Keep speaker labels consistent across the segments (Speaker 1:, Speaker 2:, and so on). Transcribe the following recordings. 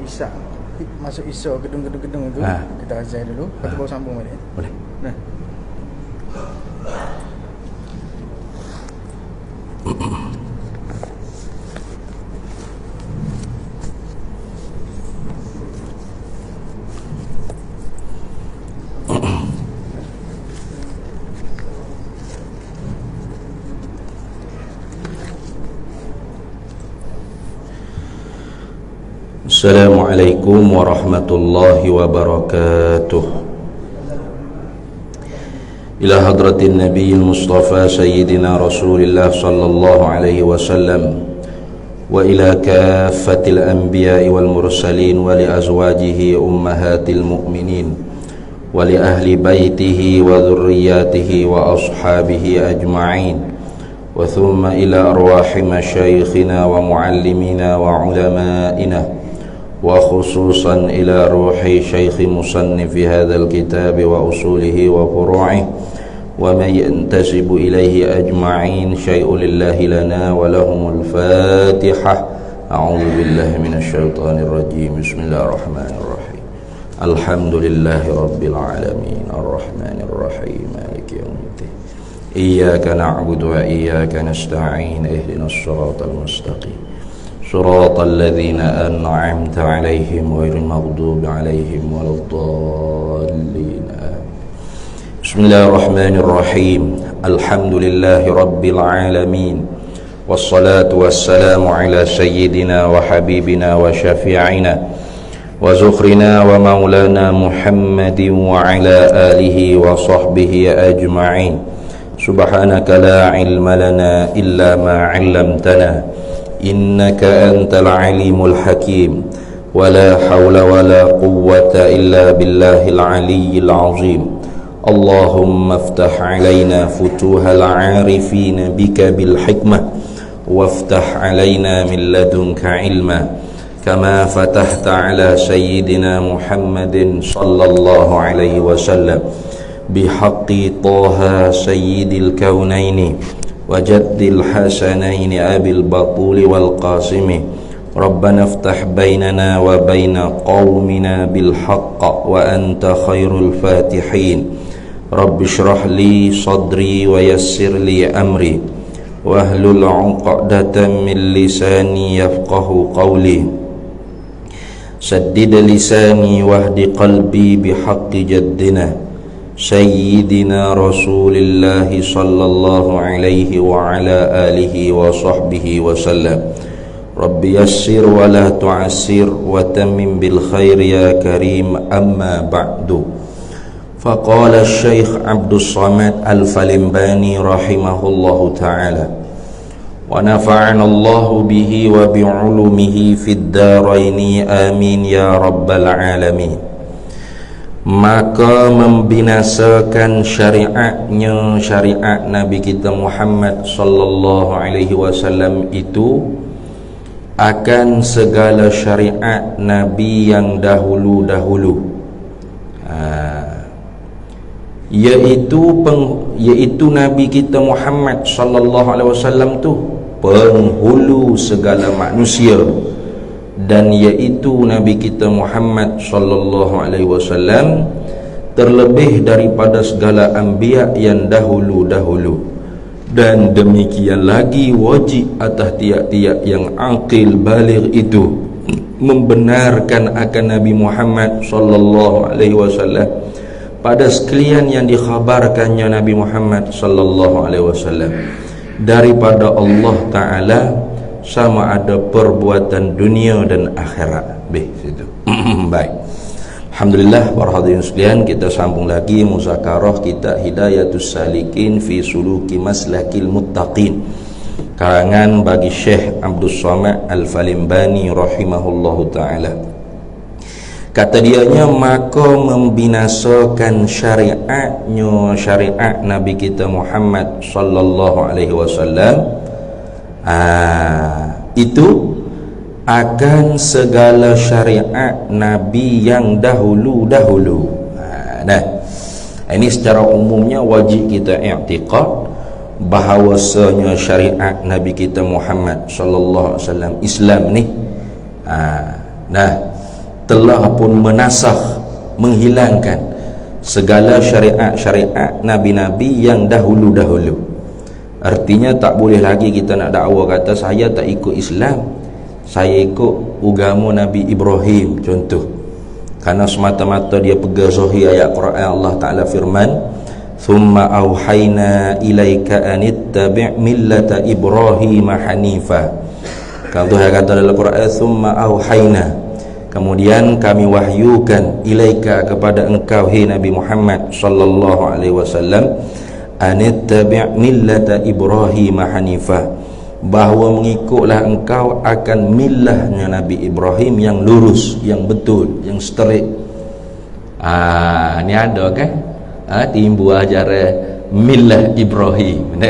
Speaker 1: Isyak masuk iso gedung-gedung itu kita azan dulu, lepas tu baru sambung balik.
Speaker 2: Boleh.
Speaker 1: Nah.
Speaker 2: Assalamualaikum warahmatullahi wabarakatuh. Ila hadratin nabiyil mustafa sayyidina rasulillah sallallahu alaihi wasallam wa ila kaffatil anbiya'i wal mursalin wa li azwajihi ummahatil mu'minin wa li ahli baitihi wa dhurriyyatihi wa ashabihi ajma'in wa thumma ila arwahi masyayikhina wa muallimina wa ulama'ina وخصوصا إلى روح شيخ مصنف هذا الكتاب وأصوله وفروعه ومن ينتسب إليه أجمعين شيء لله لنا ولهم الفاتحة. أعوذ بالله من الشيطان الرجيم. بسم الله الرحمن الرحيم. الحمد لله رب العالمين الرحمن الرحيم مالك يوم الدين إياك نعبد وإياك نستعين اهدنا الصراط المستقيم صراط الذين أنعمت عليهم غير المغضوب عليهم ولا الضالين. بسم الله الرحمن الرحيم. الحمد لله رب العالمين والصلاة والسلام على سيدنا وحبيبنا وشفيعنا وزخرنا ومولانا محمد وعلى آله وصحبه أجمعين. سبحانك لا علم لنا إلا ما علمتنا إنك أنت العليم الحكيم ولا حول ولا قوة إلا بالله العلي العظيم. اللهم افتح علينا فتوح العارفين بك بالحكمة وافتح علينا من لدنك علما كما فتحت على سيدنا محمد صلى الله عليه وسلم بحق طه سيد الكونين وجد الحسنين أبي البطول والقاسم. ربنا افتح بيننا وبين قومنا بالحق وأنت خير الفاتحين. رب اشرح لي صدري ويسر لي أمري واحلل عقدة من لساني يفقه قولي سدد لساني واهد قلبي بحق جدنا سيدنا رسول الله صلى الله عليه وعلى آله وصحبه وسلم. رب يسر ولا تعسر وتمم بالخير يا كريم. أما بعد فقال الشيخ عبد الصمد الفلمباني رحمه الله تعالى ونفعنا الله به وبعلومه في الدارين آمين يا رب العالمين. Maka membinasakan syariatnya syariat Nabi kita Muhammad sallallahu alaihi wasallam itu akan segala syariat Nabi yang dahulu-dahulu, yaitu Nabi kita Muhammad sallallahu alaihi wasallam tu penghulu segala manusia, dan yaitu Nabi kita Muhammad sallallahu alaihi wasallam terlebih daripada segala anbiya yang dahulu-dahulu. Dan demikian lagi wajib atas tiap-tiap yang aqil baligh itu membenarkan akan Nabi Muhammad sallallahu alaihi wasallam pada sekalian yang dikhabarkannya Nabi Muhammad sallallahu alaihi wasallam daripada Allah Ta'ala, sama ada perbuatan dunia dan akhirat. Situ. Baik. Alhamdulillah, para hadirin sekalian, kita sambung lagi muzakarah kitab Hidayatus Salikin fi Suluki Maslakil Muttaqin, karangan bagi Syekh Abdul Samad Al-Falimbani rahimahullahu taala. Kata dianya, maka membinasakan syariatnya syariat Nabi kita Muhammad sallallahu alaihi wasallam itu akan segala syariat Nabi yang dahulu-dahulu. Ini secara umumnya wajib kita i'tiqad bahawasanya syariat Nabi kita Muhammad sallallahu alaihi wasallam Islam ni. telah pun menasakh, menghilangkan segala syariat-syariat nabi-nabi yang dahulu-dahulu. Artinya tak boleh lagi kita nak dakwa kata saya tak ikut Islam, saya ikut agama Nabi Ibrahim contoh, kerana semata-mata dia pegang zahir ayat Quran. Allah Ta'ala firman, thumma auhayna ilaika anittabi' millata Ibrahim hanifa. Kalau Tuhan kata dalam Quran, thumma auhayna, kemudian kami wahyukan, ilaika kepada engkau hai Nabi Muhammad sallallahu alaihi wasallam, anittabi' millata Ibrahim hanifa, bahawa mengikutlah engkau akan millahnya Nabi Ibrahim yang lurus, yang betul, yang straight. Ni ada kan? Timbul ajaran millah Ibrahim.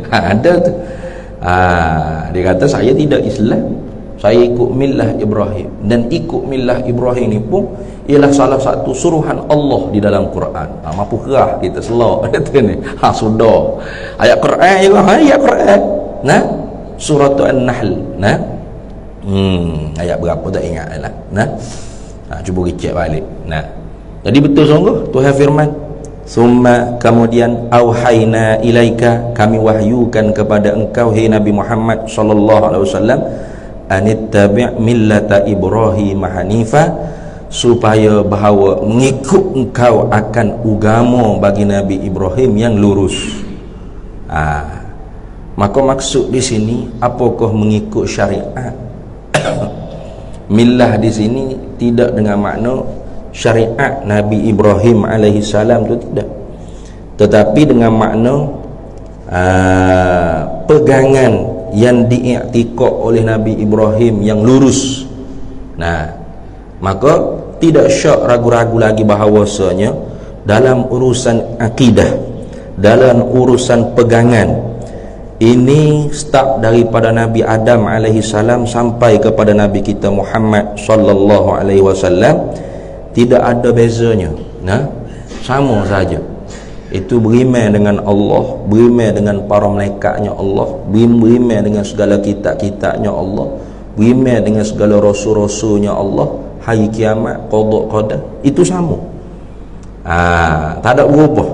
Speaker 2: Ada tu. Dia kata saya tidak Islam, saya ikut millah Ibrahim. Dan ikut millah Ibrahim ni pun ialah salah satu suruhan Allah di dalam Quran. Mampu kerah kita selok kata ni. Sudah. Ayat Quran juga, ayat Quran. Nah, surah An-Nahl. Nah. Ayat berapa tak ingat lah. Nah. Cuba cek balik. Nah. Jadi betul sungguh Tuhan firman, summa kemudian auhayna ilaika, kami wahyukan kepada engkau hai Nabi Muhammad sallallahu alaihi wasallam, anittabi' millata Ibrahim hanifa, supaya bahawa mengikut engkau akan agama bagi Nabi Ibrahim yang lurus. Maka maksud di sini apakah mengikut syariat? Millah di sini tidak dengan makna syariat Nabi Ibrahim alaihi salam tu, tidak, tetapi dengan makna pegangan yang diiktikad oleh Nabi Ibrahim yang lurus. Nah, maka tidak syak ragu-ragu lagi bahawasanya dalam urusan akidah, dalam urusan pegangan, ini start daripada Nabi Adam alaihi salam sampai kepada Nabi kita Muhammad sallallahu alaihi wasallam, tidak ada bezanya. Nah, sama saja. Itu beriman dengan Allah, beriman dengan para malaikatnya Allah, beriman dengan segala kitab-kitabnya Allah, beriman dengan segala rasul-rasulnya Allah, hari kiamat, qada qadar, itu sama. Tak ada berubah.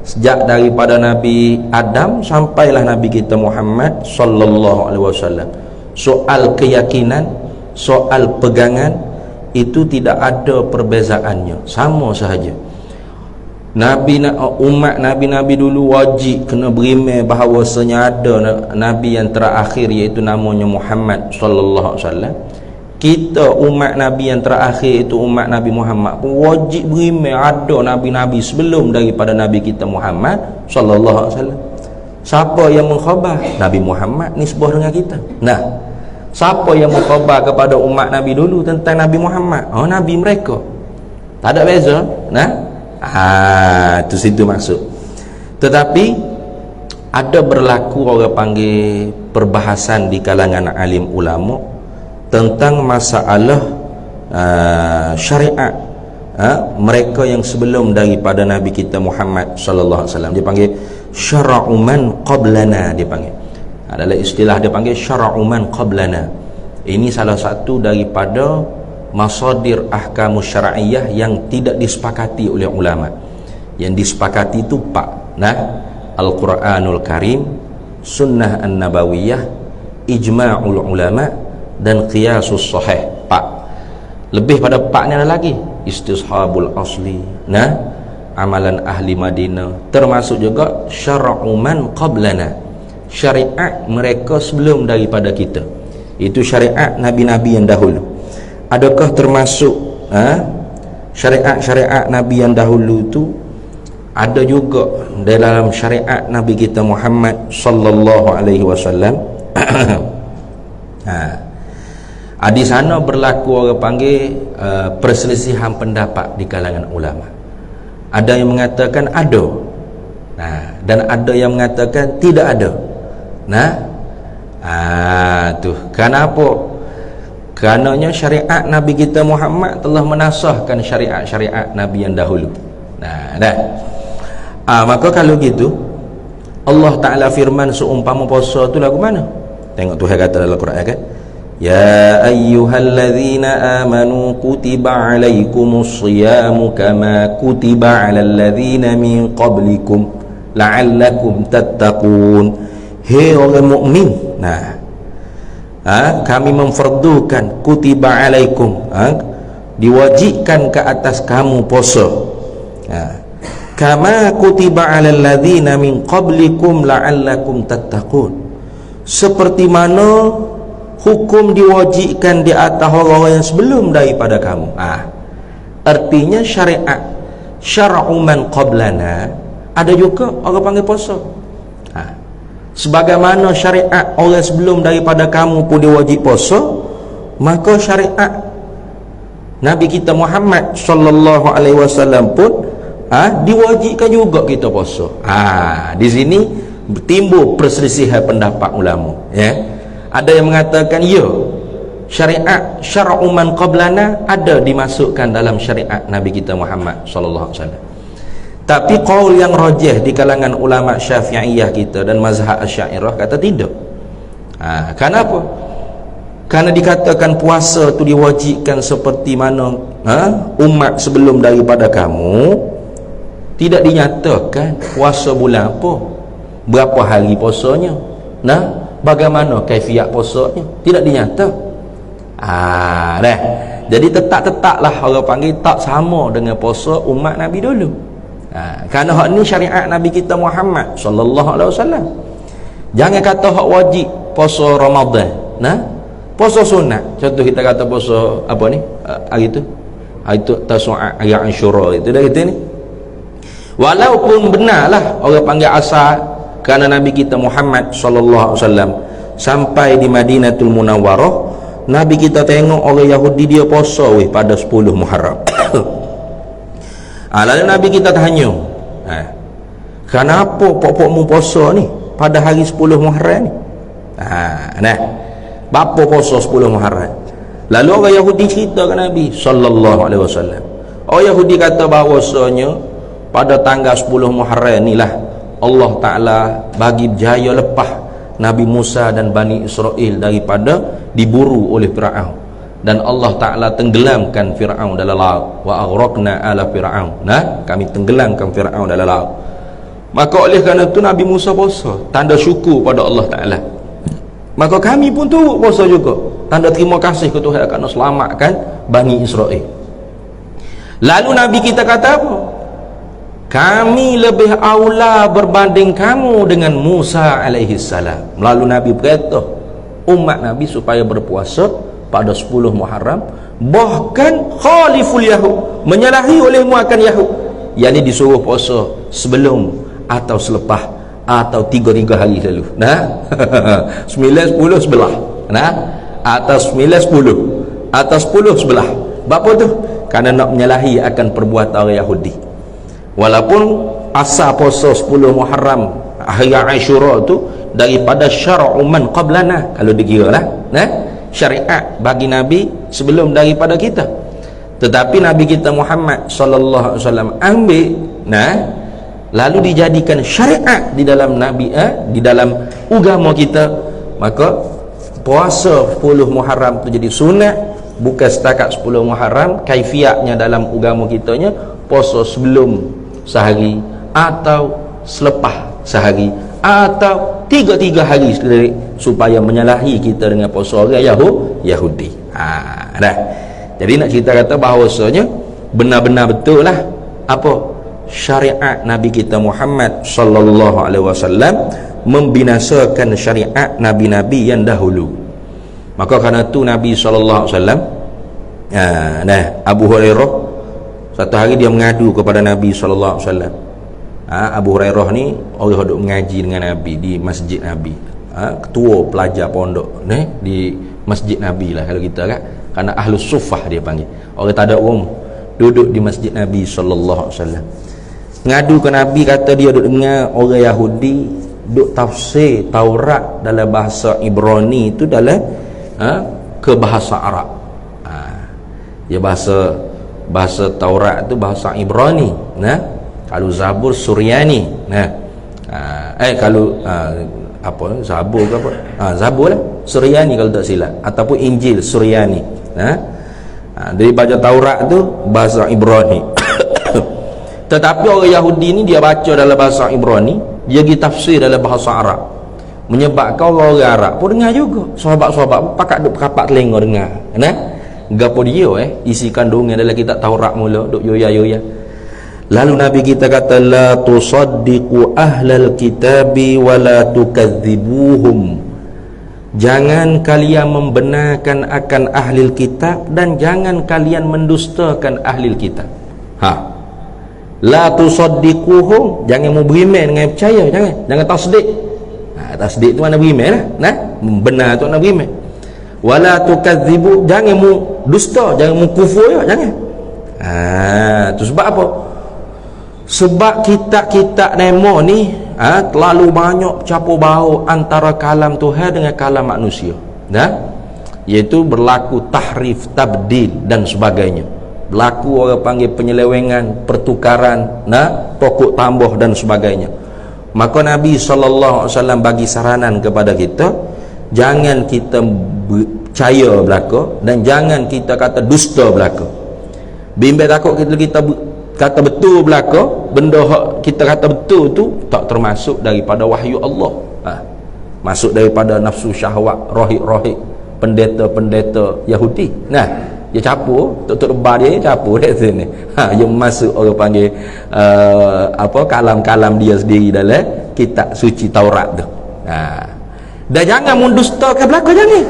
Speaker 2: Sejak daripada Nabi Adam sampailah Nabi kita Muhammad sallallahu alaihi wasallam. Soal keyakinan, soal pegangan, itu tidak ada perbezaannya, sama sahaja. Umat Nabi-Nabi dulu wajib kena beriman bahawasanya ada Nabi yang terakhir, iaitu namanya Muhammad sallallahu alaihi wasallam. Kita umat Nabi yang terakhir, itu umat Nabi Muhammad pun wajib beriman ada Nabi-Nabi sebelum daripada Nabi kita Muhammad sallallahu alaihi wasallam. Siapa yang mengkhabar? Nabi Muhammad nisbah dengan kita. Nah, siapa yang mengkhabar kepada umat Nabi dulu tentang Nabi Muhammad? Nabi mereka. Tak ada beza. Nah, itu situ maksud. Tetapi ada berlaku orang panggil perbahasan di kalangan alim ulama tentang masalah syariat mereka yang sebelum daripada Nabi kita Muhammad sallallahu alaihi wasallam. Dia panggil syara'u man qablana, dia panggil. Adalah istilah dia panggil syara'u man qablana. Ini salah satu daripada masadir ahkamus syar'iyyah yang tidak disepakati oleh ulama. Yang disepakati itu 4. Nah, Al-Quranul Karim, Sunnah An-Nabawiyah, Ijma'ul Ulama, dan Qiyasus Sahih. 4. Lebih pada 4 ni ada lagi Istishabul Asli, nah, amalan ahli Madinah, termasuk juga syara'u man qablana, syariat mereka sebelum daripada kita. Itu syariat Nabi-Nabi yang dahulu. Adakah termasuk syariat-syariat Nabi yang dahulu itu? Ada juga dalam syariat Nabi kita Muhammad sallallahu alaihi wasallam. Di sana berlaku orang panggil perselisihan pendapat di kalangan ulama. Ada yang mengatakan ada, dan ada yang mengatakan tidak ada. Tu kenapa? Kerananya syariat Nabi kita Muhammad telah menasahkan syariat-syariat Nabi yang dahulu. Maka kalau gitu Allah Ta'ala firman seumpama puasa tu lagu mana? Tengok Tuhan kata dalam Quran kan, Ya ayyuhalladzina amanu kutiba alaikumus siyamu kama kutiba alal ladzina min qablikum la'allakum tattaqun. Hei orang mukmin, kami memfardukan, kutiba alaikum, diwajibkan ke atas kamu puasa, kama kutiba alal ladzina min qablikum la'allakum tattaqun, seperti mana hukum diwajibkan di atas orang-orang yang sebelum daripada kamu. Artinya syariat syar'u man qablana, ada juga orang panggil puasa. Sebagaimana syariat orang sebelum daripada kamu pun diwajib puasa, maka syariat Nabi kita Muhammad sallallahu alaihi wasallam pun diwajibkan juga kita puasa. Di sini timbul perselisihan pendapat ulama, ya. Ada yang mengatakan ya, syariat syar'u man qablana ada dimasukkan dalam syariat Nabi kita Muhammad sallallahu alaihi wasallam. Tapi qaul yang rajih di kalangan ulama Syafi'iyah kita dan mazhab Asy'ariyah kata tidak. Kenapa? Karena dikatakan puasa tu diwajibkan seperti mana umat sebelum daripada kamu, tidak dinyatakan puasa bulan apa, berapa hari puasanya, bagaimana kaifiat puasanya, tidak dinyata. Jadi tetap-tetaplah orang panggil tak sama dengan puasa umat Nabi dulu. Kerana hak ni syariat Nabi kita Muhammad sallallahu alaihi wasallam. Jangan kata hak wajib puasa Ramadan, puasa sunat. Contoh kita kata puasa apa ni, hari tu Tasu'a, hari Ashura itu dah kita ni. Walaupun benarlah orang panggil asal, kerana Nabi kita Muhammad sallallahu alaihi wasallam sampai di Madinatul Munawwarah, Nabi kita tengok orang Yahudi dia puasa pada 10 Muharram. Lalu Nabi kita tanya, kenapa pokok-pokmu puasa ni pada hari 10 Muharram ni? Bapa puasa 10 Muharram? Lalu orang Yahudi cerita ke Nabi sallallahu alaihi wasallam. Orang Yahudi kata bahawasanya pada tanggal 10 Muharram ni lah Allah Ta'ala bagi berjaya lepas Nabi Musa dan Bani Israel daripada diburu oleh Fir'aun, dan Allah Ta'ala tenggelamkan Fir'aun dalam laut. Wa aghraqna ala Fir'aun, kami tenggelamkan Fir'aun dalam laut. Maka oleh kerana itu Nabi Musa puasa, tanda syukur pada Allah Ta'ala. Maka kami pun turut puasa juga, tanda terima kasih ke Tuhan kerana selamatkan Bani Israel. Lalu Nabi kita kata apa? Kami lebih aula berbanding kamu dengan Musa alaihi salam. Lalu Nabi berkata umat Nabi supaya berpuasa pada 10 Muharram, bahkan khaliful Yahud, menyalahi olehmu akan Yahud, yakni disuruh puasa sebelum atau selepas atau 3 hari lalu. 9, 10, 11, atau 9, 10 atau 10, 11. Apa tu? Kerana nak menyalahi akan perbuatan orang Yahudi. Walaupun asal puasa 10 Muharram hari Ashura tu daripada syar'u man qablana, kalau dikiralah syariat bagi Nabi sebelum daripada kita, tetapi Nabi kita Muhammad sallallahu alaihi wasallam ambil lalu dijadikan syariat di dalam Nabi di dalam agama kita. Maka puasa 10 Muharram tu jadi sunat, bukan setakat 10 Muharram. Kaifiatnya dalam agama kitanya puasa sebelum sehari atau selepas sehari atau 3 hari sekali, supaya menyalahi kita dengan puasa orang Yahudi. Jadi nak cerita kata bahawasanya benar-benar betul lah apa syariat Nabi kita Muhammad sallallahu alaihi wasallam membinasakan syariat nabi-nabi yang dahulu. Maka kerana tu Nabi sallallahu alaihi wasallam Abu Hurairah satu hari dia mengadu kepada Nabi sallallahu alaihi wasallam. Abu Hurairah ni orang duduk mengaji dengan Nabi di masjid Nabi, ketua pelajar pondok di masjid Nabi lah kalau kita kan, kerana ahlus suffah dia panggil, orang tak ada duduk di masjid Nabi sallallahu alaihi wasallam. Ngadu ke Nabi, kata dia duduk dengar orang Yahudi duk tafsir Taurat dalam bahasa Ibrani itu dalam ke bahasa Arab. Ya bahasa Taurat itu bahasa Ibrani. Kalau Zabur Suryani. Kalau apa Zabur ke apa? Zabur lah Suryani kalau tak silap, ataupun Injil Suryani. Dari baca Taurat tu bahasa Ibrani. Tetapi orang Yahudi ni dia baca dalam bahasa Ibrani, dia pergi tafsir dalam bahasa Arab. Menyebabkan orang Arab pun dengar juga. Sahabat-sahabat pun pakat duk kapak telinga dengar. Gapo dia isi kandungan dalam kitab Taurat mula duk yoya-yoya. Lalu Nabi kita kata, la tusaddiqu ahlal kitabi wa la tukadzibuhum. Jangan kalian membenarkan akan ahli kitab dan jangan kalian mendustakan ahli kitab. La tusaddiquhum, jangan mau beriman dengan percaya, jangan tasdik. Tasdik tu mana beriman lah. Benar tu nak beriman. Wala tukadzibu, jangan mu dusta, jangan mu kufur ya, jangan. Tu sebab apa? Sebab kitab-kitab nemo ni terlalu banyak campur baur antara kalam Tuhan dengan kalam manusia. Iaitu berlaku tahrif, tabdil dan sebagainya. Berlaku orang panggil penyelewengan, pertukaran, pokok tambah dan sebagainya. Maka Nabi SAW bagi saranan kepada kita, jangan kita percaya belaka dan jangan kita kata dusta belaka. Bimbang takut kita kata betul belaka, benda kita kata betul tu tak termasuk daripada wahyu Allah. Masuk daripada nafsu syahwat rohik-rohik pendeta-pendeta Yahudi. Dia capur, Tok Rebah dia capur dia sini. Dia masuk orang panggil kalam-kalam dia sendiri dalam kitab suci Taurat tu. Dan jangan mendustakan belaka, jangan.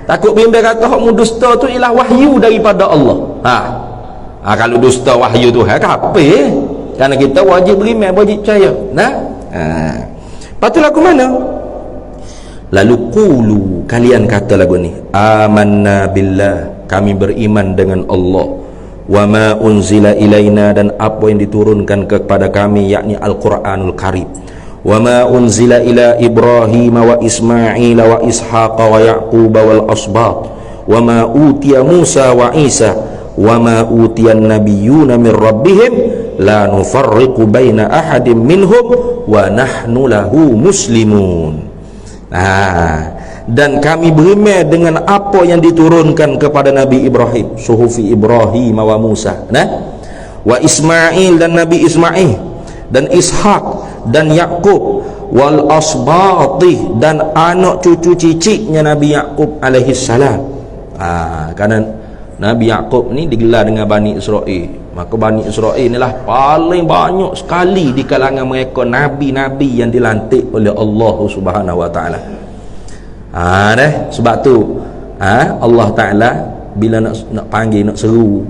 Speaker 2: Takut bimbang kata hak mendusta tu ialah wahyu daripada Allah. Kalau dusta wahyu tu apa? Kerana kita wajib beriman, wajib percaya. Patut lagu mana? Lalu qulu, kalian kata lagu ni, amanna billah, kami beriman dengan Allah, wa ma unzila ilaina, dan apa yang diturunkan kepada kami, yakni Al-Quranul Karim, wa ma unzila ila Ibrahim wa Ismail wa Ishaq wa Yaqub wal asbat, wa ma utiya Musa wa Isa, wa ma utiya an-nabiyyuna min rabbihim la nufarriqu baina ahadin minhum wa nahnu lahu muslimun. Dan kami beriman dengan apa yang diturunkan kepada Nabi Ibrahim, suhufi Ibrahim wa Musa, wa Ismail, dan Nabi Ismail, dan Ishaq, dan Yaqub, wal asbati, dan anak cucu cicitnya Nabi Yaqub alaihi salam. Kerana Nabi Yaqub ni digelar dengan Bani Israel, maka Bani Israel inilah paling banyak sekali di kalangan mereka nabi-nabi yang dilantik oleh Allah Subhanahu wa taala. Sebab tu Allah Taala bila nak panggil, nak seru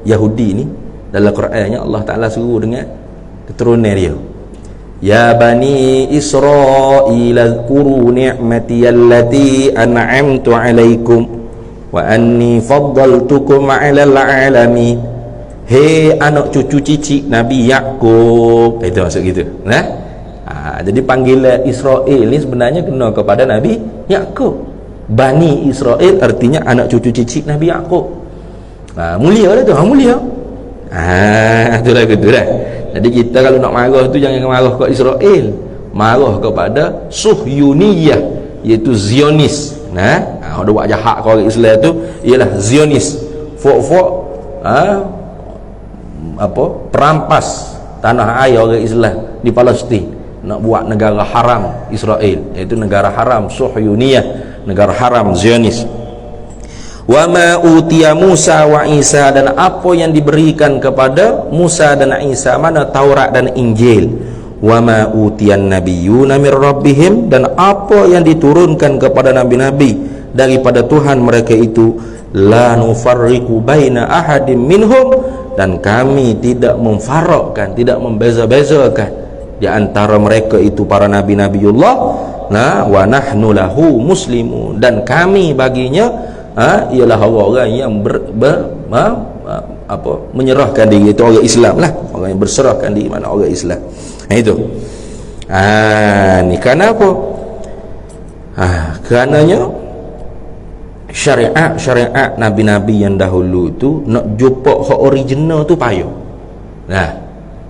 Speaker 2: Yahudi ni dalam Qurannya, Allah Taala seru dengan keturunan dia. Ya Bani Israil azkuru ni'mati allati an'amtu alaikum wa anni faddaltukum 'alal 'alamin. Hei anak cucu cicit Nabi Yaqub, itu maksud gitu. Jadi panggilan Israel ni sebenarnya kena kepada Nabi Yaqub. Bani Israel artinya anak cucu cicit Nabi Yaqub. Mulia dah tu, mulia. Itulah gitu dah. Jadi kita kalau nak marah tu jangan marah ke Israel, marah kepada Suhyuniyah, iaitu Zionis. Ada buat jahat ke orang Islam tu ialah Zionis. Perampas tanah air orang Islam di Palestin, nak buat negara haram Israel, iaitu negara haram Suhyuniyah, negara haram Zionis. Wa ma utiya Musa wa Isa, dan apa yang diberikan kepada Musa dan Isa, mana Taurat dan Injil. Wa ma utiyan nabiyyuna min rabbihim, dan apa yang diturunkan kepada nabi-nabi daripada Tuhan mereka itu, la nufarriqu baina ahadin minhum, dan kami tidak memfarakkan, tidak membeza-bezakan di antara mereka itu para nabi-nabiullah. Wa nahnu lahu muslimun, dan kami baginya ialah orang yang menyerahkan diri, itu orang Islam lah, orang yang berserahkan diri, mana orang Islam. Itu ni kerana apa? Kerananya syariat nabi-nabi yang dahulu tu nak jumpa hak original tu payah.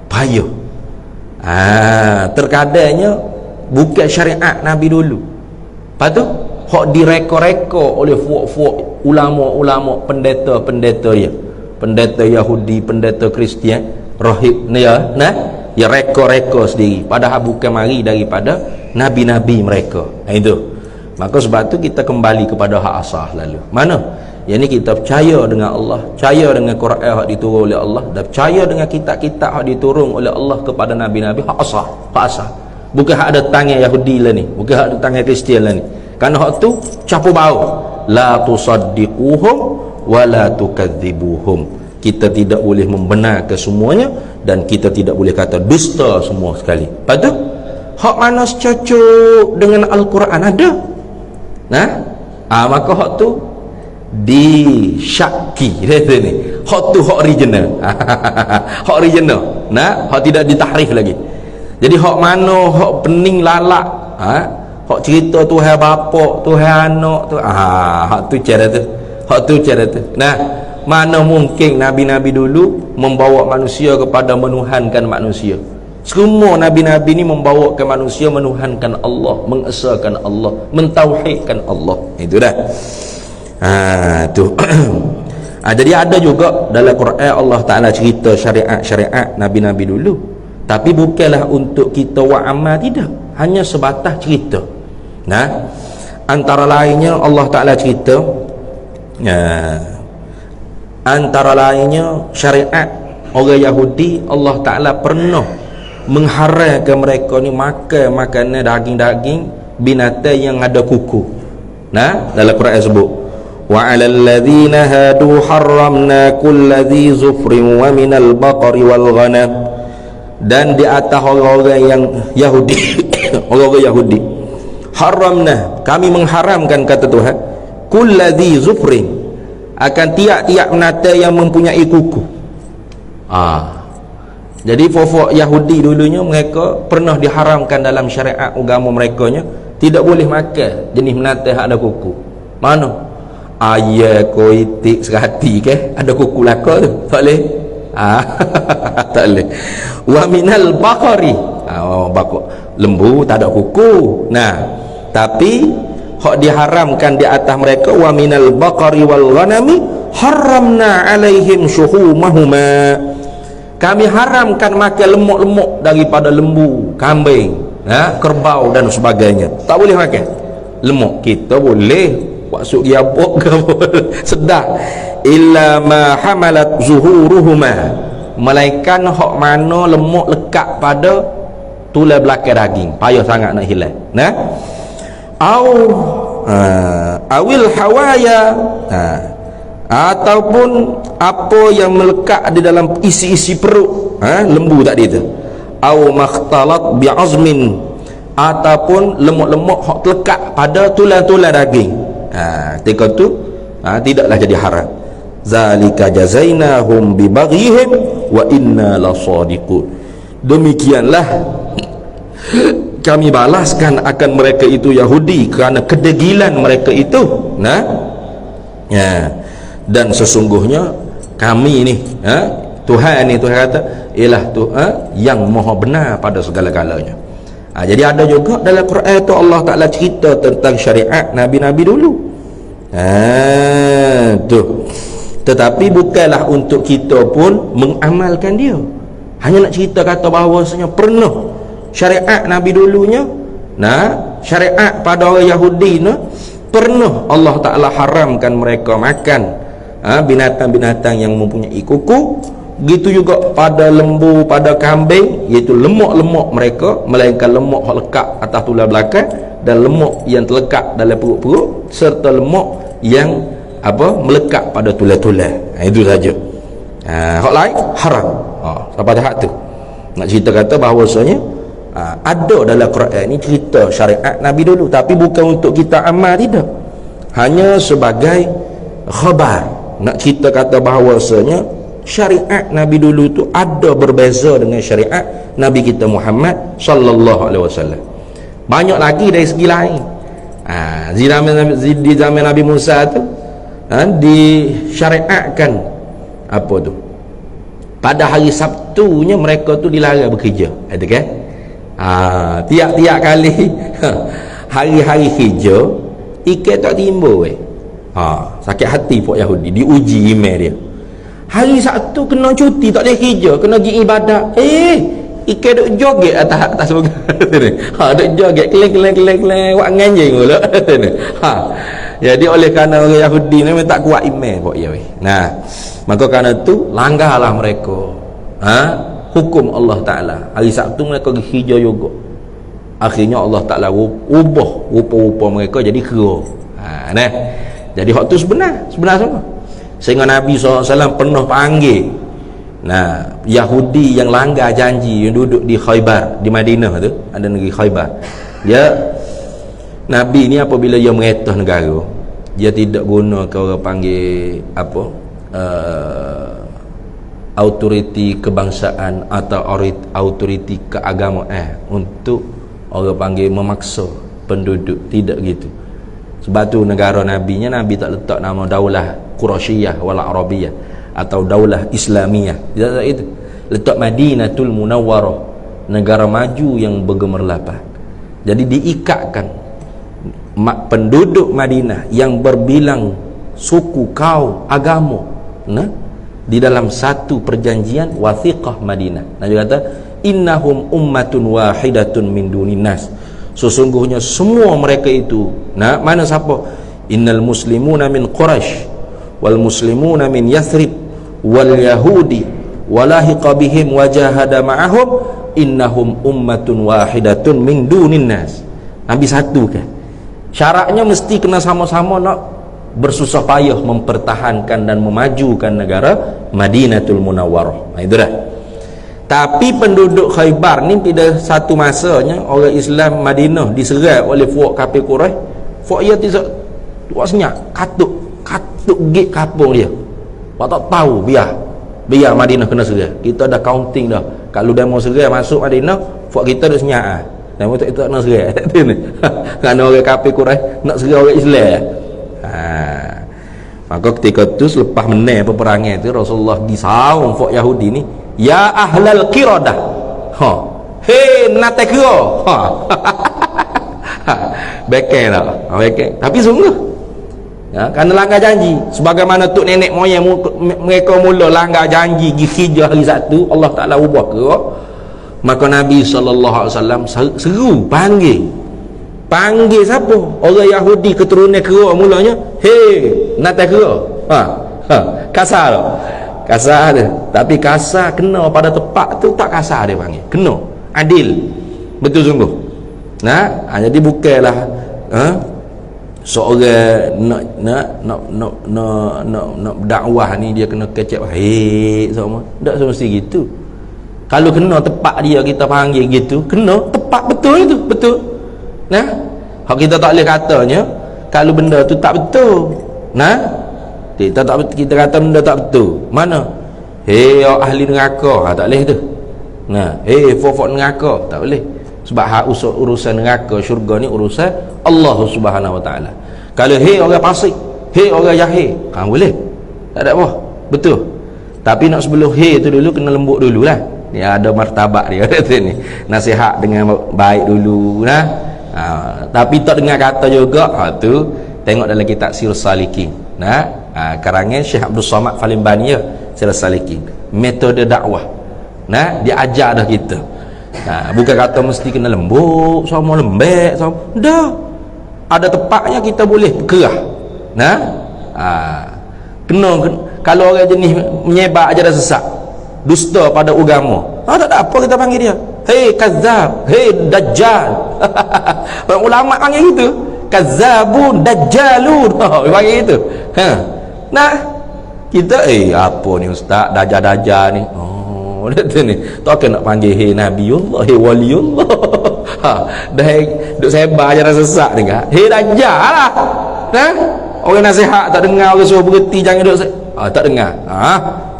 Speaker 2: Payah. Terkadangnya bukan syariat nabi dulu, lepas tu hak direka-reka oleh fuak-fuak ulama-ulama, pendeta-pendeta ya, pendeta Yahudi, pendeta Kristian, rahib ni ya, ya reka-reka sendiri, padahal bukan mari daripada nabi-nabi mereka. Itu. Maka sebab tu kita kembali kepada hak asal lalu. Mana? Yang ni kita percaya dengan Allah, percaya dengan Quran hak diturun oleh Allah, dan percaya dengan kitab-kitab hak diturun oleh Allah kepada nabi-nabi, hak asal, hak asal. Bukan hak ada tangan Yahudi lah ni, bukan hak ada tangan Kristian lah ni. Kerana hak tu campur bau. La tusaddiquhum wa la tukadzibuhum. Kita tidak boleh membenarkan semuanya, dan kita tidak boleh kata dusta semua sekali. Lepas tu hak mana secocok dengan Al-Quran ada. Maka hak tu disyaki ni. Hak tu hak original. Hak original. Hak tidak ditahrif lagi. Jadi hak mana hak pening lalak, hak cerita Tuhan bapa, Tuhan anak tu, hak tu cara tu. Hak tu cara tu. Mana mungkin nabi-nabi dulu membawa manusia kepada menuhankan manusia. Semua nabi-nabi ni membawa ke manusia menuhankan Allah, mengesahkan Allah, mentauhidkan Allah. Itu dah. Tu. Jadi ada juga dalam Quran Allah Taala cerita syariat-syariat nabi-nabi dulu. Tapi bukanlah untuk kita wa'amal, tidak. Hanya sebatas cerita. Antara lainnya Allah Taala cerita, antara lainnya syariat orang Yahudi, Allah Taala pernah mengharamkan mereka ni makan makanan daging-daging binatang yang ada kuku. Dalam Quran sebut, wa 'alal ladzina hadu harramna kulladzi zufrin wa minal baqari wal ghanam. Dan di atas orang-orang yang Yahudi orang-orang Yahudi, haramna, kami mengharamkan, kata Tuhan, kulladzi zufrin, akan tiap-tiap binatang yang mempunyai kuku. Jadi fofok Yahudi dulunya, mereka pernah diharamkan dalam syariat agama mereka nya, tidak boleh makan jenis binatang yang ada kuku. Mana? Ayam, koitik, serati ke ada kuku laka tu, tak boleh. Tak boleh. Wa minal baqari, lembu tak ada kuku. Tapi hak diharamkan di atas mereka, wa minal baqari wal ghanami haramna alaihim syuhumahuma, kami haramkan makan lemak-lemak daripada lembu, kambing, kerbau dan sebagainya. Tak boleh makan lemak. Kita boleh masuk giabok ke sedap, illa ma hamalat zuhuruhuma, melainkan hak mana lemak lekat pada tulang belakang daging, payah sangat nak hilang. Awil hawaya, ataupun apa yang melekat di dalam isi-isi perut, lembu tadi tu. Au makhtalat bi'azmin, ataupun lemak-lemak hak lekat pada tulang-tulang daging. Ketika tu tidaklah jadi haram. Zalika jazainahum bibaghihim wa inna lasadiqun. Demikianlah kami balaskan akan mereka itu Yahudi kerana kedegilan mereka itu. Dan sesungguhnya kami ni, Tuhan ni, Tuhan kata, ialah Tuhan yang maha benar pada segala-galanya. Jadi ada juga dalam Quran tu Allah Ta'ala cerita tentang syariat nabi-nabi dulu. Tu. Tetapi bukanlah untuk kita pun mengamalkan dia. Hanya nak cerita kata bahawasanya pernah syariat nabi dulunya, syariat pada orang Yahudi ni, pernah Allah Ta'ala haramkan mereka makan binatang-binatang yang mempunyai kuku. Begitu juga pada lembu, pada kambing, iaitu lemak-lemak mereka, melainkan lemak yang lekat atas tulang belakang, dan lemak yang terlekat dalam perut-perut, serta lemak yang melekat pada tulang-tulang. Itu saja. Hak lain haram. Sampai tahap tu nak cerita kata bahawasanya ada dalam Quran ni cerita syariat Nabi dulu, tapi bukan untuk kita amal, tidak. Hanya sebagai khabar, nak cerita kata bahawasanya syariat Nabi dulu tu ada berbeza dengan syariat Nabi kita Muhammad sallallahu alaihi wasallam. Banyak lagi dari segi lain. Di zaman Nabi Musa tu disyariatkan apa tu? Pada hari Sabtunya mereka tu dilarang bekerja. Ada kan? Tiap-tiap kali hari-hari kerja ikan tak timbul sakit hati pok Yahudi, diuji email dia. Hari Sabtu kena cuti, tak boleh kerja, kena pergi ibadat. Ikan duk joget atas surga. Duk joget keleng wak nganjing pula. Jadi oleh kerana orang Yahudi ni tak kuat email pok ya. Nah, maka kerana tu langgarlah mereka hukum Allah Taala. Hari Sabtu mereka pergi kerja juga. Akhirnya Allah Taala ubah rupa-rupa mereka jadi kera. Nah. Jadi hak tu sebenar semua. Sehingga Nabi SAW pernah panggil Yahudi yang langgar janji, yang duduk di Khaybar, di Madinah tu, ada negeri Khaybar. Nabi ni apabila dia meretah negara, dia tidak guna orang panggil autoriti kebangsaan atau autoriti keagamaan untuk orang panggil memaksa penduduk, tidak gitu. Sebab tu negara Nabi tak letak nama Daulah Quraisyiyah wala Arabiyah atau Daulah Islamiyah. Tidak itu. Letak Madinatul Munawwarah, negara maju yang bergemerlapan. Jadi diikatkan penduduk Madinah yang berbilang suku, kaum, agama di dalam satu perjanjian wathiqah Madinah. Nabi kata innahum ummatun wahidatun min dunin nas. Sesungguhnya semua mereka itu mana siapa? Innal muslimuna min Quraisy wal muslimuna min Yathrib wal yahudi walahiqa bihim wajahada ma'ahum innahum ummatun wahidatun min dunin nas. Nabi satu kan? Syaratnya mesti kena sama-sama nak bersusah payah mempertahankan dan memajukan negara Madinatul Munawwarah. Itu dah. Tapi penduduk Khaybar ni pada satu masanya orang Islam Madinah diserang oleh fuak kafir Quraisy. Fuak dia tidak buat senyap, katuk gate kampung dia. Wak tak tahu biar Madinah kena serang. Kita dah counting dah. Kalau demo serang masuk Madinah, fuak kita dah senyap. Demo tak itu nak serang. Kerana orang kafir Quraisy nak serang orang Islam. Maka ketika tu selepas menang peperangan tu Rasulullah disaung fuak Yahudi ni, ya ahlal qiradah, hei nate kira, bekeng tak, bekeng. Tapi sungguh kerana langgar janji, sebagaimana tok nenek moyang mereka mula langgar janji pergi hijrah hari Sabtu, Allah Taala ubah kira. Maka Nabi SAW seru panggil siapa? Orang Yahudi keturunan kira mulanya, hei nate kira, kasar dia. Tapi kasar kena pada tempat tu, tak kasar dia panggil, kena adil, betul sungguh. Jadi bukanlah seorang nak dakwah ni dia kena kecap baik semua, tak semesti gitu. Kalau kena tempat dia kita panggil gitu, kena tepat betul itu, betul. Hak kita tak boleh katanya kalau benda tu tak betul. Kita kata benda tak betul. Mana? Hei ahli neraka, tak boleh tu. Fofok neraka, tak boleh. Sebab hak urusan neraka syurga ni urusan Allah Subhanahu Wa Taala. Kalau hei orang fasik, hei orang jahil, boleh. Tak ada apa. Betul. Tapi nak sebelum hei tu dulu kena lembut dululah. Ni ada martabat dia kata ni. Nasihat dengan baik dulu tapi tak dengar kata juga. Tu tengok dalam kitab Sirus Salikin. Karangan Syekh Abdul Somad Falimbaniyah Sirus Salikin. Metode dakwah. Dia ajar dah kita. Bukan kata mesti kena lembut, sama lembek, sama. Dah. Ada tempatnya kita boleh kerah. Kena kalau orang jenis menyebar ajaran sesat, dusta pada agama. Tak ada apa kita panggil dia. Hei kazzab, hei dajjal. Orang ulama panggil gitu. Kazzabun dajjalun. Panggil gitu. Kita apa ni ustaz, dajjal ni. Dia ni. Tak kena panggil hei nabiullah, hei waliullah. Dah duk sebar ajaran sesat ni kan. Hei dajjal lah. Orang nasihat tak dengar, orang suruh berhenti jangan duk tak dengar.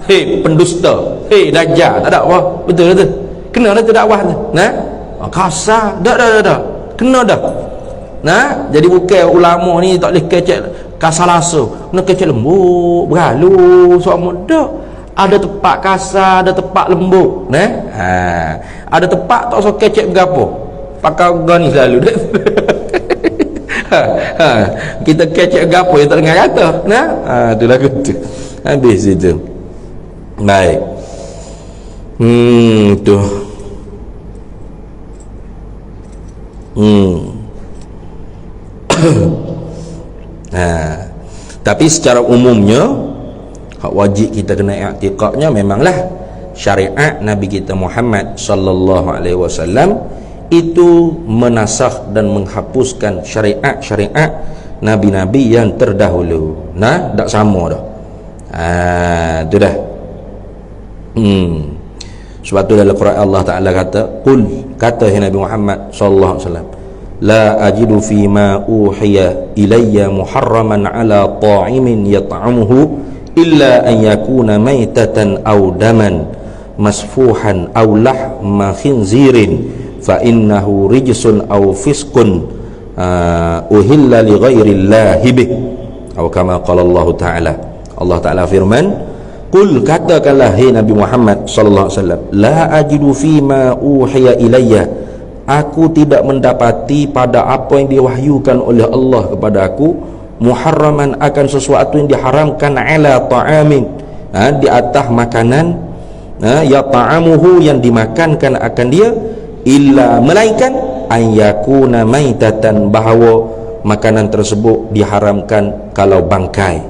Speaker 2: Hei pendusta, hei dajjal, tak ada apa. Betul tu. Kena dah tu dakwah tu. Kasar. Dah. Kena dah. Jadi bukan ulama ni tak boleh kecek kasar langsung. Kena kecek lembut, berhalus, semua dah. Ada tempat kasar, ada tempat lembut. Ada tempat tak usah kecek berapa. Pakai gani selalu. Kita kecek gapo yang tak dengar kata. Nah, tu lagu tu. Habis itu. Baik. Tu. Tapi secara umumnya hak wajib kita kena i'tiqadnya memanglah syariat Nabi kita Muhammad sallallahu alaihi wasallam itu menasakh dan menghapuskan syariat-syariat nabi-nabi yang terdahulu. Nah, tak sama dah. Itu dah. Sebab tu dalam Quran Allah Taala kata, "Qul," kata Nabi Muhammad sallallahu alaihi wasallam, "La ajidu fi ma uhiya ilayya muharraman ala ta'imin yat'amuhu illa an yakuna maitatan aw daman masfuhan aw lahma khinzirin fa innahu rijsun aw fisqun uhilla li ghairi llahi bih." Atau kama qala Allah Taala. Allah Taala firman, "Qul," katakanlah hai Nabi Muhammad sallallahu alaihi wasallam, "La ajidu fi ma uhiya ilayya," aku tidak mendapati pada apa yang diwahyukan oleh Allah kepada aku, muharraman, akan sesuatu yang diharamkan, ala ta'amin, di atas makanan, ya ta'amuhu, yang dimakankan akan dia, illa, melainkan an yakuna maitatan, bahawa makanan tersebut diharamkan kalau bangkai,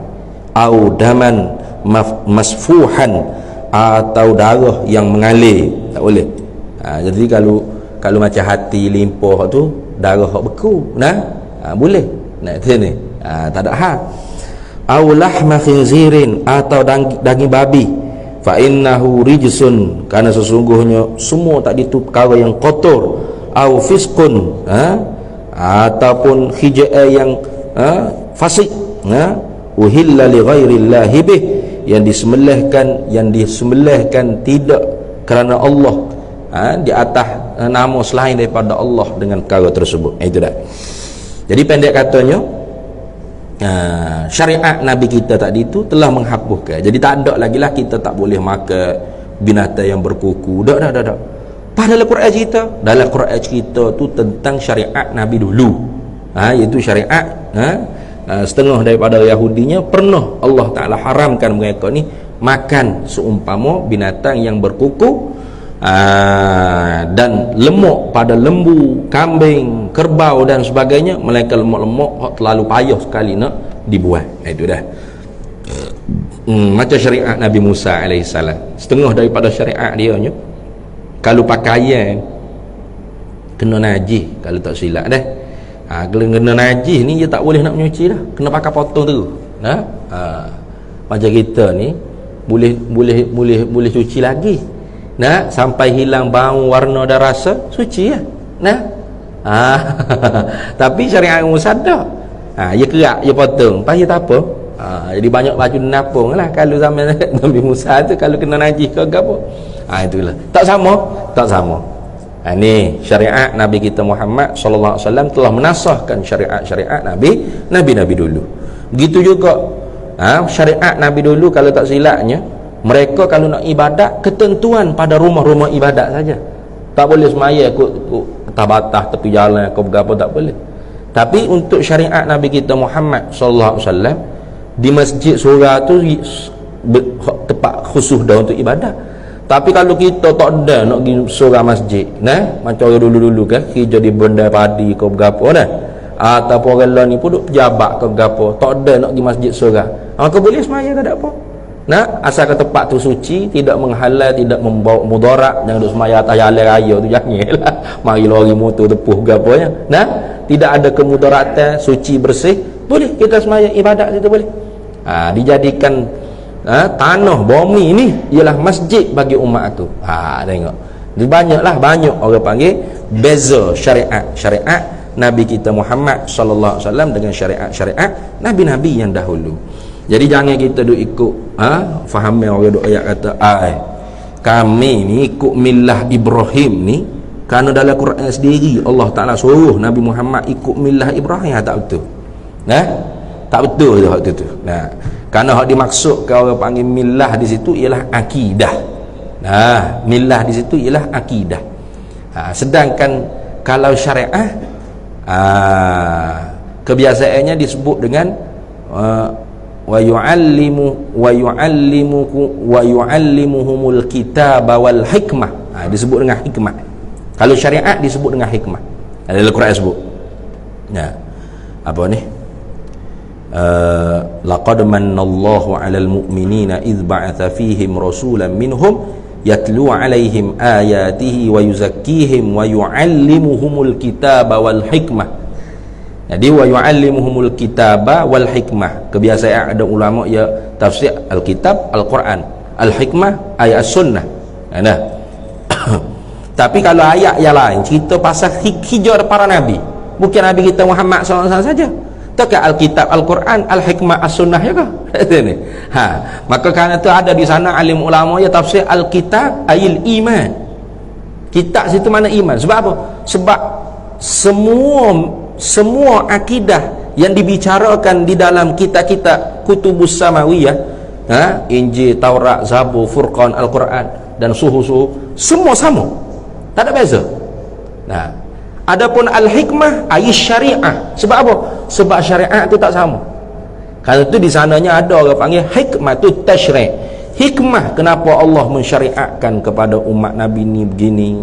Speaker 2: au daman masfuhan, atau darah yang mengalir, tak boleh. Jadi kalau macam hati limpah tu, darah beku, boleh. Itu ni. Tak ada hal. Au lahma khinzirin, atau daging babi, fa innahu rijsun, kerana sesungguhnya semua tadi itu perkara yang kotor. Au fisqun, ataupun hijai yang fasik, uhilla li ghairillahi bih, yang disembelihkan tidak kerana Allah, di atas nama selain daripada Allah dengan perkara tersebut. Itu dah. Jadi pendek katanya, syariat Nabi kita tadi itu telah menghapuskan. Jadi tak ada lagi lah kita tak boleh makan binatang yang berkuku. Tak. Padahal dalam Quran cerita tu tentang syariat Nabi dulu, iaitu syariat setengah daripada Yahudinya pernah Allah Ta'ala haramkan mereka ni makan seumpama binatang yang berkuku, dan lemak pada lembu, kambing, kerbau dan sebagainya, melainkan lemak-lemak terlalu payah sekali nak dibuat. Itu dah. Macam syariat Nabi Musa alaihissalam, setengah daripada syariat dia nya, kalau pakaian kena najis, kalau tak silap dah. Kalau kena najis ni dia tak boleh nak menyuci dah, kena pakai potong terus. Macam kita ni boleh cuci lagi, sampai hilang bau, warna dan rasa, suci lah. Tapi syariat Musa dah. Dia kerak, dia potong, lepas dia tak apa. Jadi banyak baju napung lah kalau zaman Nabi Musa tu, kalau kena najis ke apa. Itulah. Tak sama. Ni syariat Nabi kita Muhammad sallallahu alaihi wasallam telah menasahkan syariat-syariat Nabi dulu. Begitu juga syariat Nabi dulu, kalau tak silapnya, mereka kalau nak ibadat, ketentuan pada rumah-rumah ibadat saja. Tak boleh semaya ikut batas tepi jalan ke apa, tak boleh. Tapi untuk syariat Nabi kita Muhammad sallallahu alaihi wasallam, di masjid surah tu tempat khusus dah untuk ibadat. Tapi kalau kita tak ada nak pergi surah masjid, macam orang dulu-dulu kan, kerja di benda padi ke apa ataupun orang lain ni pun duk pejabat ke apa, tak ada nak pergi masjid surah, maka boleh semaya, tak ada apa. Asalkan tempat tu suci, tidak menghalal, tidak membawa mudarat. Jangan duk semaya atas jalan raya tu, janganlah mari lori motor tepuh ke apanya. Tidak ada kemudaratan, suci bersih, boleh kita semaya ibadat situ, boleh. Dijadikan tanah bumi ni ialah masjid bagi umat tu. Tengok. Banyak orang panggil beza syariat Nabi kita Muhammad sallallahu alaihi wasallam dengan syariat nabi-nabi yang dahulu. Jadi jangan kita duk ikut faham orang duk ayat kata kami ni ikut millah Ibrahim ni, kerana dalam Quran sendiri Allah Taala suruh Nabi Muhammad ikut millah Ibrahim. Tak betul. Tak betul tu hak tu. Kerana hak dimaksudkan orang panggil millah di situ ialah akidah. Millah di situ ialah akidah. Sedangkan kalau syariat kebiasaannya disebut dengan wa yu'allimuhumul kitaba wal hikmah. Disebut dengan hikmah. Kalau syariat disebut dengan hikmah. Ada dalam Quran sebut. Ya. Apa ni? Laqad mannallahu 'alal mu'minina idz ba'atha fihim rasulan minhum yatlu 'alaihim ayatihi wa yuzakkihim wa yu'allimuhumul kitaba wal hikmah. Jadi wa yu'allimuhumul kitaba wal hikmah. Kebiasaan ada ulama ya tafsir al-kitab al-Quran, al-hikmah ayat sunnah. Nah. Tapi kalau ayat yang lain cerita pasal hijrah para nabi, bukan nabi kita Muhammad SAW saja. Tak al-kitab al-Quran, al-hikmah as-sunnah ya kah? Maka kerana itu ada di sana alim ulama ya tafsir al-kitab ayil iman. Kitab situ mana iman? Sebab apa? Sebab semua akidah yang dibicarakan di dalam kitab-kitab kutubus samawiyah, Injil, Taurat, Zabur, Furqan, Al-Quran dan suhu-suhu, semua sama, tak ada beza. Nah, adapun al-hikmah ayat syariah. Sebab apa? Sebab syariat itu tak sama. Kalau itu di sananya ada orang panggil hikmah tu tasyri'. Hikmah kenapa Allah mensyariatkan kepada umat Nabi ni begini,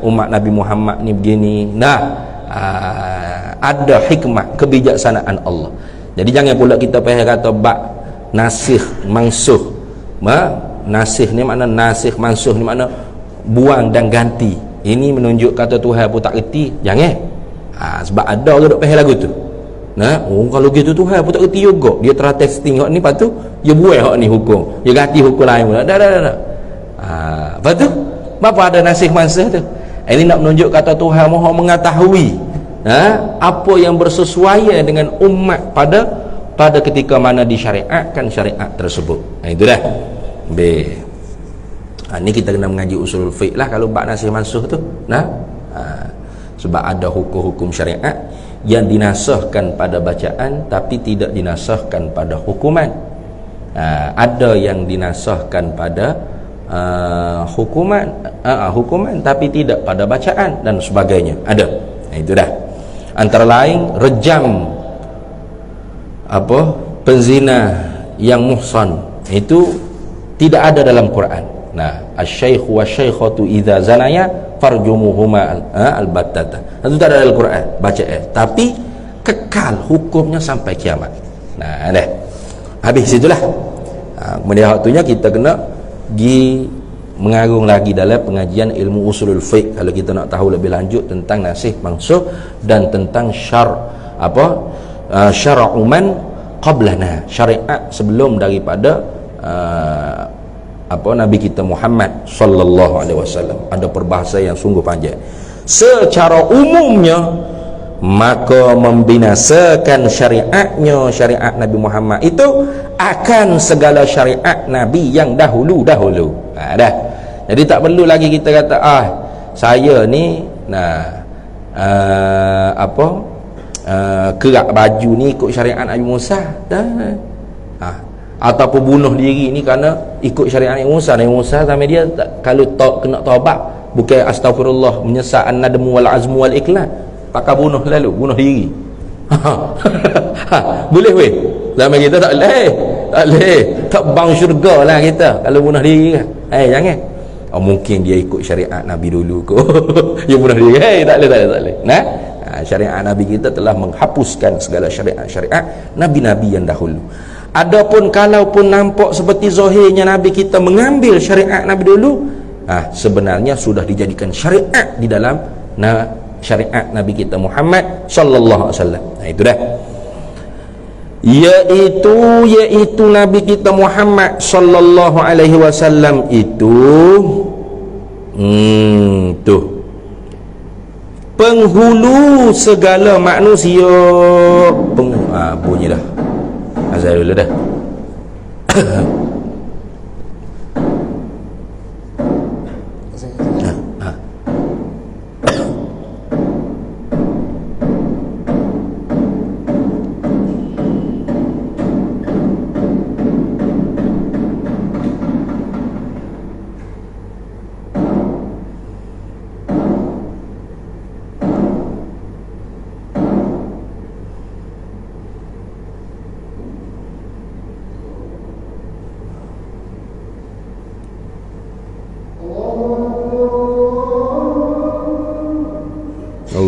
Speaker 2: umat Nabi Muhammad ni begini. Ada hikmah kebijaksanaan Allah. Jadi jangan pula kita kata bab nasikh mansuh. Nasikh ni makna nasikh, mansuh ni makna buang dan ganti. Ini menunjuk kata Tuhan pun tak reti. Jangan. Sebab ada orang duk faham lagu tu. Kalau gitu Tuhan pun tak reti juga. Dia telah testing hak ni, lepas tu dia buai hak ni hukum. Dia ganti hukum lain pula. Dah. Lepas tu apa ada nasikh mansuh tu? Ini nak menunjuk kata Tuhan Maha mengetahui apa yang bersesuaian dengan umat pada ketika mana disyariatkan syariat tersebut. Itu dah. Ni kita kena mengaji usul fiqh lah kalau bab nasikh mansuh tu. Sebab ada hukum-hukum syariat yang dinasahkan pada bacaan tapi tidak dinasahkan pada hukuman. Ada yang dinasahkan pada hukuman tapi tidak pada bacaan dan sebagainya. Ada. Itu dah. Antara lain rejam penzina yang muhsan itu tidak ada dalam Quran. Asy-syaikhu wasy-syaikhatu idza zanaya farjumuhuma al-battata. Itu tak ada dalam Quran bacaan, tapi kekal hukumnya sampai kiamat. Dah. Habis situlah. Kemudian waktunya kita kena mengarung lagi dalam pengajian ilmu usulul fiqh kalau kita nak tahu lebih lanjut tentang nasikh mansuh dan tentang syar'u man qablana, syariat sebelum daripada Nabi kita Muhammad sallallahu alaihi wasallam. Ada perbahasan yang sungguh panjang. Secara umumnya maka membinasakan syariat Nabi Muhammad itu akan segala syariat Nabi yang dahulu-dahulu. Dah. Jadi tak perlu lagi kita kata saya ni kerak baju ni ikut syariat Nabi Musa. Dah. Ataupun bunuh diri ni kerana ikut syariat Nabi Musa. Nabi Musa sama dia kalau kena taubat bukan astagfirullah menyesal an-nadmu wal azmu wal iklan, pakai bunuh diri. Boleh weh? Zaman kita tak boleh. Tak bang syurga lah kita kalau bunuh diri kan. Jangan. Mungkin dia ikut syariat Nabi dulu kot. Dia bunuh diri. Tak boleh. Syariat Nabi kita telah menghapuskan segala syariat Nabi-Nabi yang dahulu. Adapun kalaupun nampak seperti zahirnya Nabi kita mengambil syariat Nabi dulu, sebenarnya sudah dijadikan syariat di dalam syariat Nabi kita Muhammad sallallahu alaihi wasallam. Itu dah. Yaitu Nabi kita Muhammad sallallahu alaihi wasallam itu penghulu segala manusia. Bunyi dah. Azal dulu dah.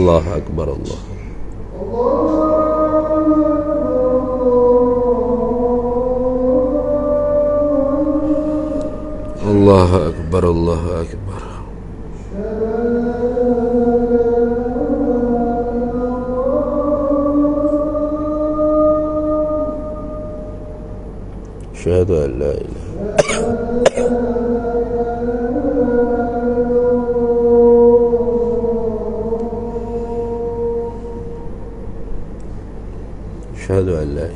Speaker 2: Allahu akbar. Allahu akbar. Allahu akbar. Asyhadu an la ilaha asyhadu an la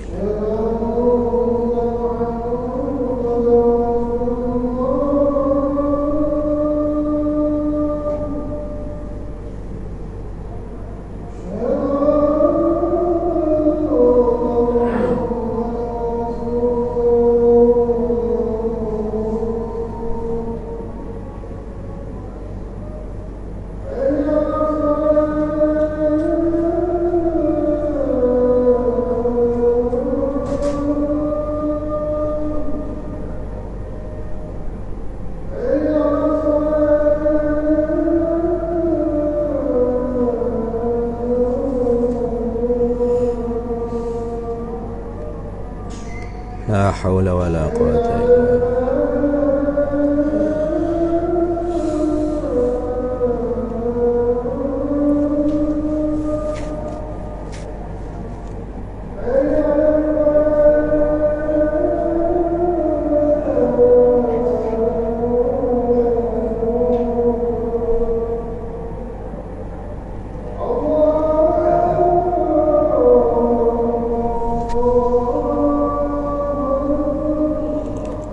Speaker 2: la haula wala quwwata illa billah.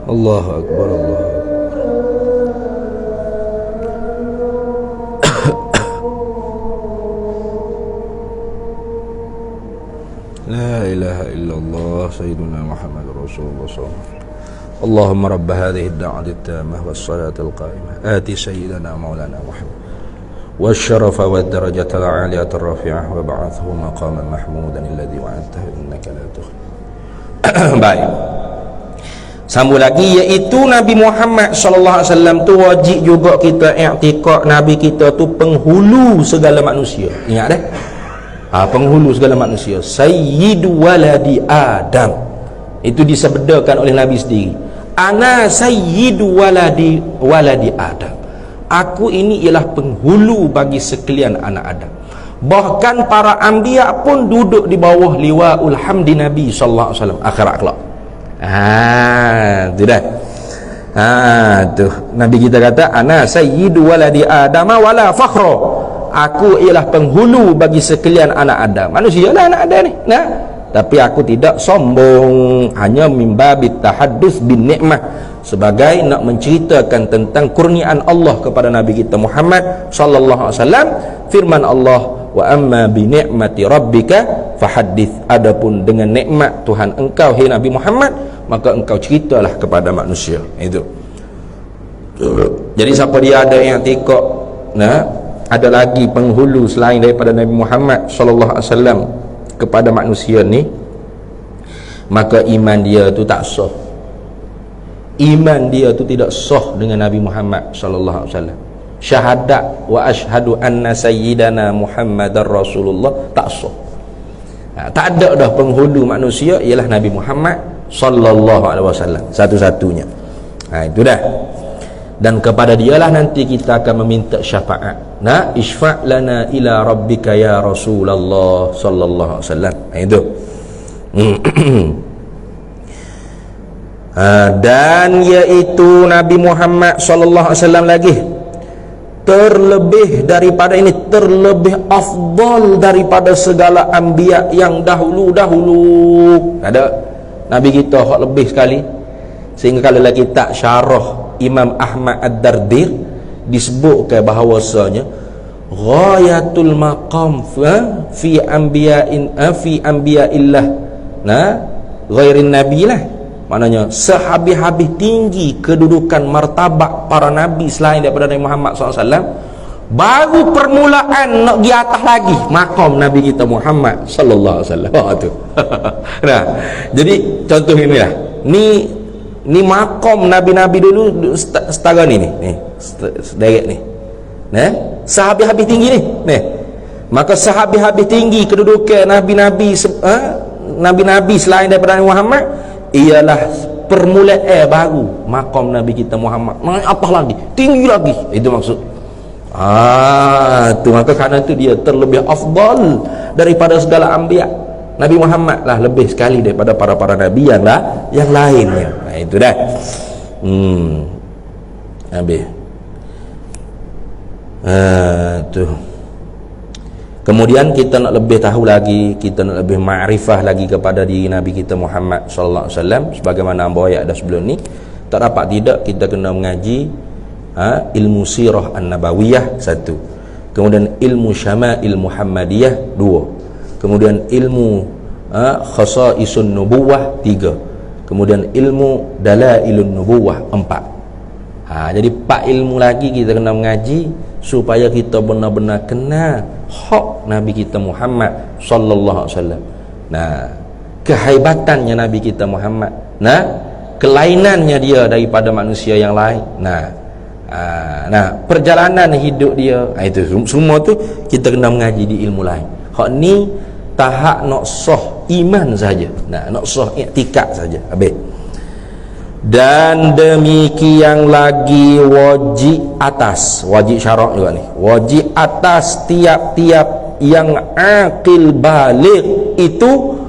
Speaker 2: Allahu akbar. Allahu akbar. La ilaha illallah sayyiduna Muhammad Rasulullah SAW. Allahumma rabb hadhihi ad-da'wati at-tammah was-salati al-qa'imah ati sayyidana maulana Muhammad wasyarafa wad-darajata al-'aliyata ar-rafi'ah wa ba'athhu maqaman mahmudan alladhi wa'adtahu innaka la tukhlif. Baik. Sambung lagi, iaitu Nabi Muhammad sallallahu alaihi wasallam tu wajib juga kita i'tiqad Nabi kita tu penghulu segala manusia. Ingat dah? Penghulu segala manusia, sayyidu waladi Adam. Itu disabdakan oleh Nabi sendiri. Ana sayyidu waladi Adam. Aku ini ialah penghulu bagi sekalian anak Adam. Bahkan para anbiya pun duduk di bawah liwaul hamdi Nabi sallallahu alaihi wasallam akhirat kelak. Tu dah. Tu Nabi kita kata ana sayyidu waladi Adam wala fakhra. Aku ialah penghulu bagi sekalian anak Adam. Manusia lah anak Adam ni. Nah, tapi aku tidak sombong, hanya mimbabit tahaddus bin nikmah, sebagai nak menceritakan tentang kurniaan Allah kepada Nabi kita Muhammad sallallahu alaihi wasallam. Firman Allah, wa amma bi ni'mati rabbika fahaddits. Adapun dengan nikmat Tuhan engkau hai Nabi Muhammad, maka engkau ceritalah kepada manusia. Itu. Jadi siapa dia ada yang i'tiqad, ada lagi penghulu selain daripada Nabi Muhammad sallallahu alaihi wasallam kepada manusia ni, maka iman dia tu tak sah. Iman dia tu tidak sah dengan Nabi Muhammad sallallahu alaihi wasallam. Syahadat wa asyhadu anna sayyidana Muhammadar Rasulullah tak sah. Tak ada dah penghulu manusia ialah Nabi Muhammad sallallahu alaihi wasallam satu-satunya. Itu dah. Dan kepada dialah nanti kita akan meminta syafaat. Isfa' lana ila rabbika ya Rasulullah sallallahu alaihi wasallam. Itu. Dan iaitu Nabi Muhammad sallallahu alaihi wasallam lagi terlebih daripada ini, terlebih afdal daripada segala anbiya yang dahulu-dahulu. Ada Nabi kita hak lebih sekali, sehingga kalau lagi tak syarah Imam Ahmad Ad-Dardir disebutkan bahawasanya ghayatul maqam fi anbiya'illah ghairin nabi lah. Maknanya sehabis-habis tinggi kedudukan martabat para nabi selain daripada Nabi Muhammad SAW, baru permulaan nak pergi atas lagi maqam Nabi kita Muhammad sallallahu alaihi wasallam. Tu. Nah, jadi contoh inilah. Ni maqam nabi-nabi dulu setara ni sederek ni. Sehabis-habis tinggi ni. Maka sehabis-habis tinggi kedudukan Nabi-Nabi selain daripada Nabi Muhammad ialah permulaan baru maqam Nabi kita Muhammad. Naik atas lagi, tinggi lagi. Itu maksud. Tu maka kerana itu dia terlebih afdal daripada segala anbiya. Nabi Muhammad lah lebih sekali daripada para nabi yang lainnya. Itu dah. Habis. Tu. Kemudian kita nak lebih tahu lagi, kita nak lebih ma'rifah lagi kepada diri Nabi kita Muhammad sallallahu alaihi wasallam sebagaimana ambo ayat dah sebelum ni. Tak dapat tidak kita kena mengaji ilmu sirah an-nabawiyah 1. Kemudian ilmu syama'il Muhammadiyah 2. Kemudian ilmu khasa'isun nubuwah 3. Kemudian ilmu dalailun nubuwah 4. Jadi 4 ilmu lagi kita kena mengaji supaya kita benar-benar kenal hak Nabi kita Muhammad sallallahu alaihi wasallam. Kehaibatannya Nabi kita Muhammad. Kelainannya dia daripada manusia yang lain. Perjalanan hidup dia. Itu semua tu kita kena mengaji di ilmu lain. Hak ni tahap nak sah iman saja. Nak sah i'tikad saja. Habis. Dan demikian lagi wajib atas, wajib syarak juga ni, wajib atas tiap-tiap yang akil balik itu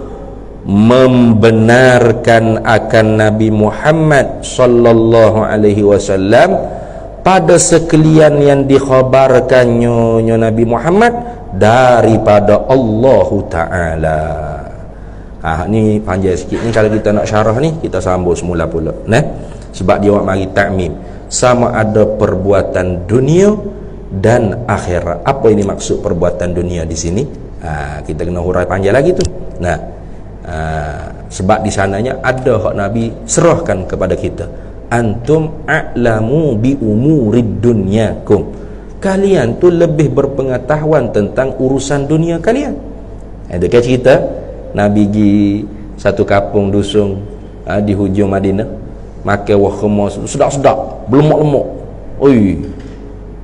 Speaker 2: membenarkan akan Nabi Muhammad sallallahu alaihi wasallam pada sekalian yang dikhabarkannya Nabi Muhammad daripada Allah Ta'ala. Ni panjang sikit ni, kalau kita nak syarah ni kita sambung semula pula sebab dia buat mari ta'mim sama ada perbuatan dunia dan akhirat. Apa ini maksud perbuatan dunia di sini? Kita kena hurai panjang lagi tu. Sebab di sananya ada hak Nabi serahkan kepada kita, antum a'lamu bi umurid dunyakum, kalian tu lebih berpengetahuan tentang urusan dunia kalian. Ada kan cerita Nabi pergi satu kampung dusun di hujung Madinah, makan wah kemas sedap-sedap, berlemak-lemak.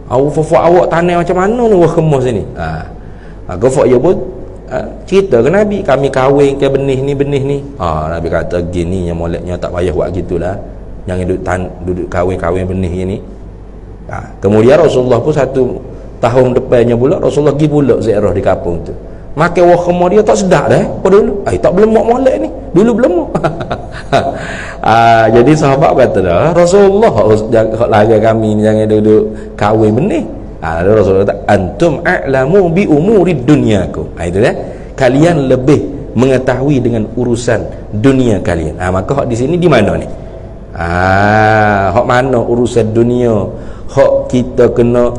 Speaker 2: Awak tanah macam mana ni wah kemas ni? Gofak dia pun cerita ke Nabi, kami kahwin ke benih ni. Nabi kata gini yang moleknya tak payah buat gitulah, jangan duduk kahwin benih ni. Kemudian Rasulullah pun 1 tahun depannya pula Rasulullah pergi pula ziarah di kampung tu. Makan wah kemar dia tak sedap dah pada dulu. Tak berlemak molek ni. Dulu berlemak. Jadi sahabat kata dah, Rasulullah larang kami ni jangan duduk kahwin benih. Rasulullah kata antum a'lamu bi umurid dunyakum. Itu dah. Kalian lebih mengetahui dengan urusan dunia kalian. Maka hak di sini di mana ni? Hak mana urusan dunia? Hak kita kena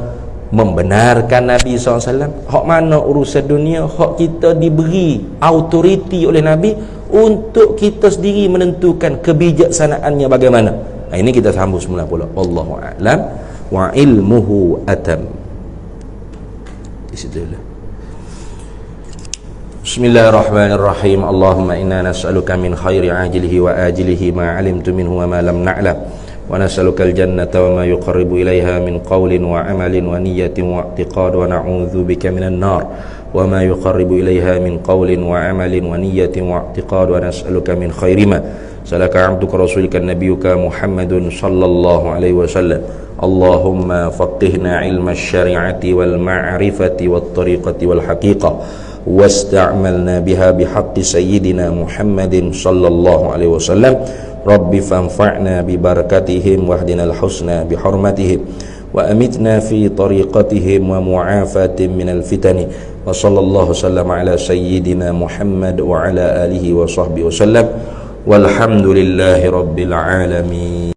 Speaker 2: membenarkan Nabi SAW. Hak mana urusan dunia? Hak kita diberi autoriti oleh Nabi untuk kita sendiri menentukan kebijaksanaannya bagaimana. Ini kita sambung semula pula. Wallahu a'lam wa ilmuhu atam. Di situ lah. Bismillahirrahmanirrahim. Allahumma inna nas'aluka min khairi ajilihi wa ajilihi ma 'alimtu minhu wa ma lam na'lam. ونسألك الجنة وما يقرب إليها من قول وعمل ونية واعتقاد ونعوذ بك من النار وما يقرب إليها من قول وعمل ونية واعتقاد ونسألك من خير ما سألك عبدك رسولك نبيك محمد صلى الله عليه وسلم اللهم فقهنا علم الشريعة والمعرفة والطريقة والحقيقة واستعملنا بها بحق سيدنا محمد صلى الله عليه وسلم رب فانفعنا ببركتهم واهدنا الحسنى بحرمتهم وأمتنا في طريقتهم ومعافاة من الفتن وصلى الله وسلم على سيدنا محمد وعلى آله وصحبه وسلم والحمد لله رب العالمين.